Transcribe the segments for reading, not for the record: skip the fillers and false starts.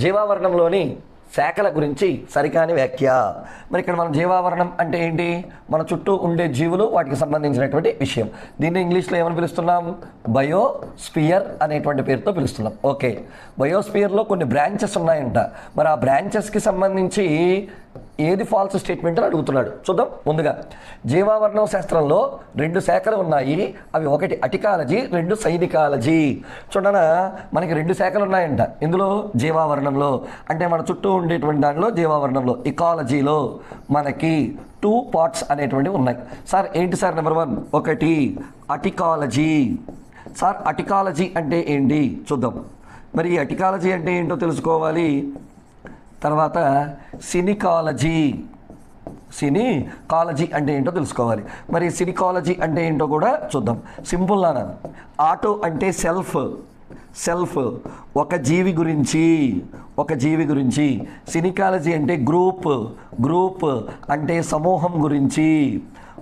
జీవావరణంలోని శాఖల గురించి సరికాని వ్యాఖ్య. మరి ఇక్కడ మనం జీవావరణం అంటే ఏంటి? మన చుట్టూ ఉండే జీవులు, వాటికి సంబంధించినటువంటి విషయం. దీన్ని ఇంగ్లీష్లో ఏమని పిలుస్తున్నాం? బయోస్పియర్ అనేటువంటి పేరుతో పిలుస్తున్నాం. ఓకే, బయోస్పియర్లో కొన్ని బ్రాంచెస్ ఉన్నాయంట. మరి ఆ బ్రాంచెస్కి సంబంధించి ఏది ఫాల్స్ స్టేట్మెంట్ అని అడుగుతున్నాడు. చూద్దాం. ముందుగా జీవావరణం శాస్త్రంలో 2 శాఖలు ఉన్నాయి. అవి ఒకటి అటికాలజీ, 2 సైనికాలజీ. చూడనా, మనకి 2 శాఖలు ఉన్నాయంట ఇందులో. జీవావరణంలో అంటే మన చుట్టూ ఉండేటువంటి దానిలో జీవావరణంలో. ఇకాలజీలో మనకి 2 పార్ట్స్ అనేటువంటివి ఉన్నాయి. సార్ ఏంటి సార్? నెంబర్ 1 ఒకటి అటికాలజీ. సార్ అటికాలజీ అంటే ఏంటి చూద్దాం. మరి అటికాలజీ అంటే ఏంటో తెలుసుకోవాలి. తర్వాత సినికాలజీ. సినికాలజీ అంటే ఏంటో తెలుసుకోవాలి. మరి సినికాలజీ అంటే ఏంటో కూడా చూద్దాం. సింపుల్ నాన్న. ఆటో అంటే సెల్ఫ్ ఒక జీవి గురించి. సినికాలజీ అంటే గ్రూప్ అంటే సమూహం గురించి.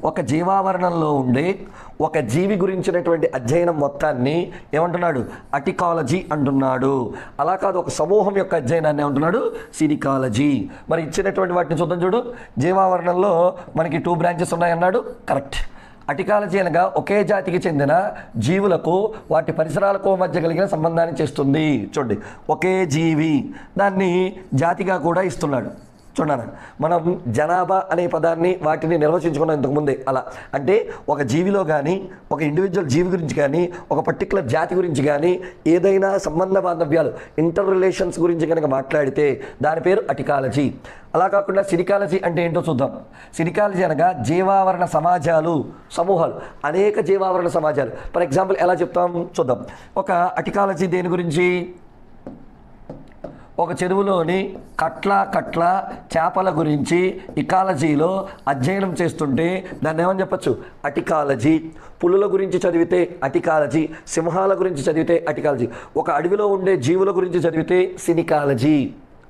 ఒక జీవావరణంలో ఉండే ఒక జీవి గురించినటువంటి అధ్యయనం మొత్తాన్ని ఏమంటున్నాడు? అటికాలజీ అంటున్నాడు. అలా కాదు, ఒక సమూహం యొక్క అధ్యయనాన్ని ఏమంటున్నాడు? సినికాలజీ. మరి ఇచ్చినటువంటి వాటిని చూద్దాం. చూడు, జీవావరణంలో మనకి 2 బ్రాంచెస్ ఉన్నాయన్నాడు. కరెక్ట్. అటికాలజీ అనగా ఒకే జాతికి చెందిన జీవులకు వాటి పరిసరాలకు మధ్య కలిగిన సంబంధాన్ని చేస్తుంది. చూడండి, ఒకే జీవి, దాన్ని జాతిగా కూడా ఇస్తున్నాడు. చూడండి, మనం జనాభా అనే పదాన్ని వాటిని నిర్వచించుకున్నాం ఇంతకుముందే. అలా అంటే ఒక జీవిలో కానీ, ఒక ఇండివిజువల్ జీవి గురించి కానీ, ఒక పర్టికులర్ జాతి గురించి కానీ ఏదైనా సంబంధ బాంధవ్యాలు, ఇంటర్ రిలేషన్స్ గురించి కనుక మాట్లాడితే దాని పేరు అటికాలజీ. అలా కాకుండా సినికాలజీ అంటే ఏంటో చూద్దాం. సినికాలజీ అనగా జీవావరణ సమూహాలు, అనేక జీవావరణ సమాజాలు. ఫర్ ఎగ్జాంపుల్ ఎలా చెప్తాం చూద్దాం. ఒక అటికాలజీ దేని గురించి? ఒక చెరువులోని కట్ల చేపల గురించి ఇకాలజీలో అధ్యయనం చేస్తుంటే దాన్ని ఏమని చెప్పచ్చు? అటికాలజీ. పులుల గురించి చదివితే అటికాలజీ, సింహాల గురించి చదివితే అటికాలజీ, ఒక అడవిలో ఉండే జీవుల గురించి చదివితే సినికాలజీ.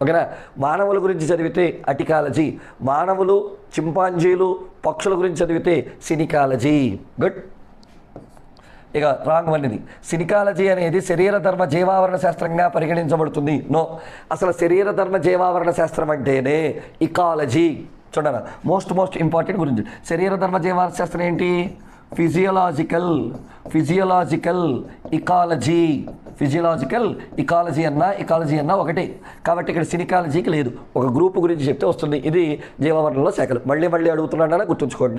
ఓకేనా? మానవుల గురించి చదివితే అటికాలజీ, మానవులు, చింపాంజీలు, పక్షుల గురించి చదివితే సినికాలజీ. గుడ్. ఇక రాంగ్ అనేది. సినికాలజీ అనేది శరీర ధర్మ జీవావరణ శాస్త్రంగా పరిగణించబడుతుంది. నో, అసలు శరీర ధర్మ జీవావరణ శాస్త్రం అంటేనే ఇకాలజీ. చూడరా, మోస్ట్ ఇంపార్టెంట్ గురించి. శరీర ధర్మ జీవావరణ శాస్త్రం ఏంటి? Physiological ecology. ఫిజియోలాజికల్ ఇకాలజీ అన్నా ఒకటే. కాబట్టి ఇక్కడ సినికాలజీకి లేదు, ఒక గ్రూప్ గురించి చెప్తే వస్తుంది. ఇది జీవావరణంలో శాఖలు. మళ్ళీ అడుగుతున్నాడని గుర్తుంచుకోండి.